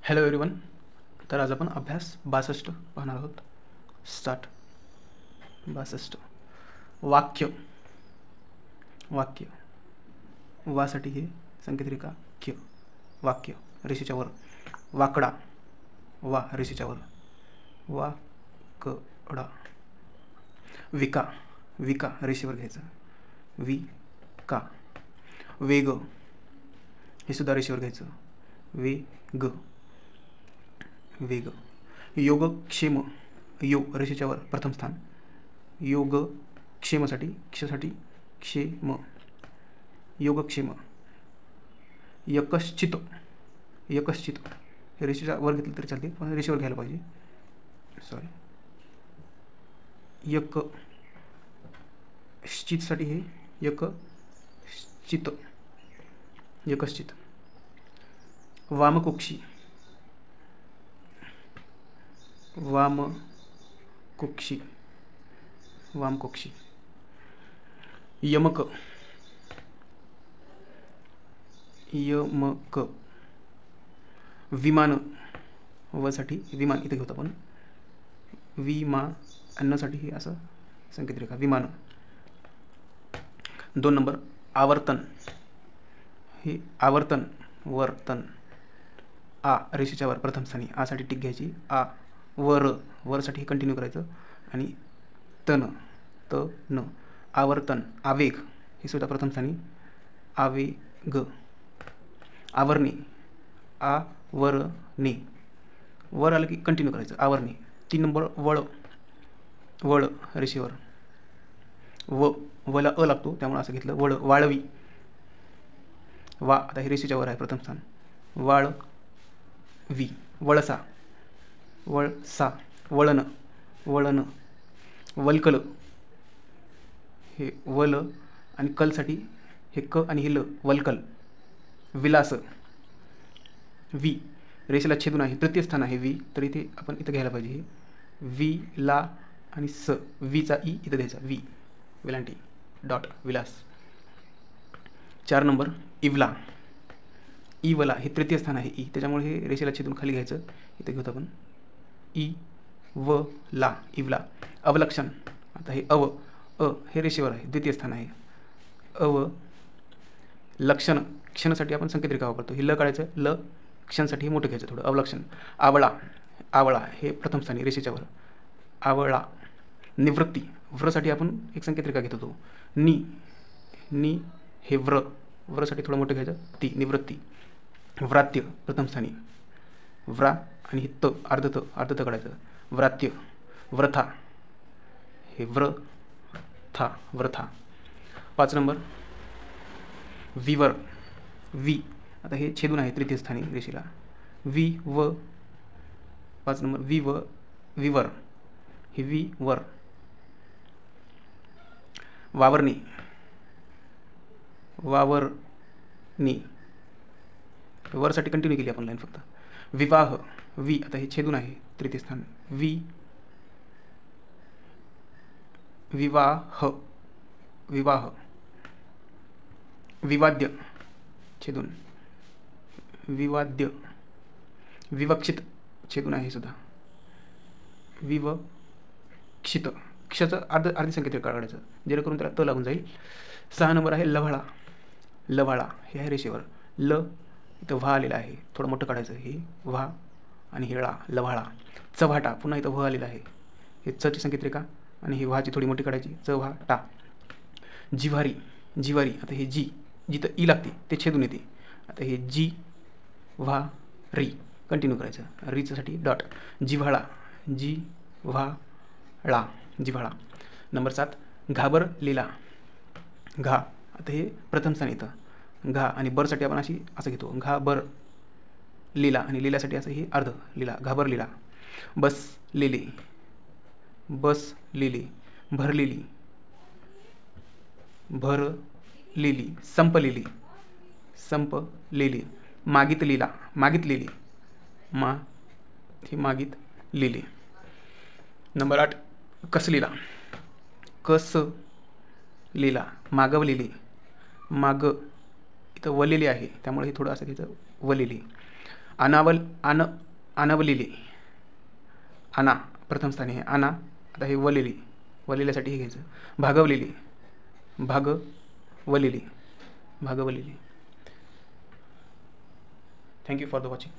Hello everyone. तर आज आपण अभ्यास 62 पाहणार आहोत. स्टार्ट. 62. वाक्य. वाक्य. वासाठी हे संकेतरिका ख्य. वाक्य रेषेच्या वर. वाकडा. वा रेषेच्या वर. वाकडा. विका. विका रेषेवर घ्यायचं. विका. वेग. हे सुद्धा रेषेवर घ्यायचं. वेग. वेग. योगक्षेम. यो रेषेच्या वर प्रथम स्थान. योगक्षेमसाठी क्षसाठी क्षेम. योगक्षेम. यकश्चित. यकश्चित हे रेषेच्या वर घेतलं तरी चालते, पण रेषेवर घ्यायला पाहिजे. सॉरी. यकश्चितसाठी हे यकश्चित. यकश्चित. वामकुक्षी. वामकुक्षी. वामकुक्षी. यमक. यमक. विमान. वसाठी विमान इथे घेतो आपण. विमानासाठी हे असं संकेत रेखा विमान. 2 नंबर. आवर्तन. हे आवर्तन. वर्तन. आ रेषेच्या वर प्रथम स्थानी. आसाठी टिक घ्यायची. आ. वर. वरसाठी हे कंटिन्यू करायचं. आणि तन. न. आवर्तन. आवेग हे सुद्धा प्रथम स्थानी. आवेग. आवरणे. आवरणे. वर आलं की कंटिन्यू करायचं. आवरणे. 3 नंबर. वळ. वळ रेषेवर. वला अ लागतो, त्यामुळे असं घेतलं. वळ. वाळवी. वा आता हे रेषेच्या वर आहे प्रथम स्थान. वाळवी. वळसा. वळसा. वळण. वळण. वल्कल. हे वल आणि कलसाठी हे क आणि हे ल. वल्कल. विलास. वी रेषेला छेदून आहे, तृतीय स्थान आहे वी, तर इथे आपण इथं घ्यायला पाहिजे. हे वी ला आणि स. वीचा ई इथं द्यायचा. वी वेलांटी डॉट विलास. 4 नंबर. इवला. इवला हे तृतीय स्थान आहे. ई त्याच्यामुळे हे रेषेला छेदून खाली घ्यायचं. इथं घेतो आपण. ई व ला. इवला. अवलक्षण. आता हे अव अ हे रेषेवर आहे, द्वितीय स्थान आहे. अव लक्षण. क्षणासाठी आपण संकेत रेखा वापरतो. हे ल काढायचं. ल क्षणसाठी हे मोठं घ्यायचं थोडं. अवलक्षण. आवळा. आवळा हे प्रथम स्थानी रेषेच्या वर. आवळा. निवृत्ती. व्रसाठी आपण एक संकेत रेखा घेत होतो. नी. नी हे व्र. व्रसाठी थोडं मोठं घ्यायचं. ती निवृत्ती. व्रात्य प्रथम स्थानी. व्रा आणि हे त अर्धत अर्धत काढायचं. व्रात्य. व्रथा. हे व्र था. व्रथा. 5 नंबर. विवर. वी आता हे छेदून आहे तृतीय स्थानी रेषेला. वी व. 5 नंबर. वी व. विवर. हे वी वर. वावरणे. वावरणे. वरसाठी कंटिन्यू केली आपण लाईन फक्त. विवाह. वी आता हे छेदून आहे तृतीय स्थान. वी विवाह. विवाह. विवाद्य छेदून. विवाद्य. विवक्षित छेदून आहे सुद्धा. विवक्षित. क्षचं अर्धी संकेत काढायचं जेणेकरून त्याला त लागून जाईल. 6 नंबर आहे. लव्हाळा. लव्हाळा हे आहे रेषेवर. ल इथं व्हा आलेला आहे, थोडं मोठं काढायचं. हे व्हा आणि हे ळा. लव्हाळा. चव्हाटा. पुन्हा इथं व्ह आलेला आहे. हे चची संकेत रेखा आणि ही व्हाची थोडी मोठी काढायची. चव्हाटा. जिव्हारी. जिवारी आता हे जी जिथं ई लागते ते छेदून येते. आता हे जी व्हा री कंटिन्यू करायचं. रीसाठी डॉट. जिव्हाळा. जी व्हा ळा. जिव्हाळा. नंबर 7. घाबरलेला. घा आता हे प्रथम स्थान येतं. घा आणि बरसाठी आपण असं घेतो. घाबर लीला आणि लीलासाठी असं हे अर्ध. लीला. घाबरलेला. बसलेले. बसलेले. भरलेली. भरलेली. संपलेली. संपलेली. मागितलेला. मागितलेली. हे मागितलेली. नंबर 8. कसलेला. कसलेला. मागवलेली. माग इथं वलेली आहे, त्यामुळे हे थोडं असं घ्यायचं. वलेली. आणवलेली, आणा प्रथम स्थानी आहे आणा. आता हे वलेली, वलेल्यासाठी हे घ्यायचं. भागवलेली, भागवलेली, भागवलेली. Thank you for the watching.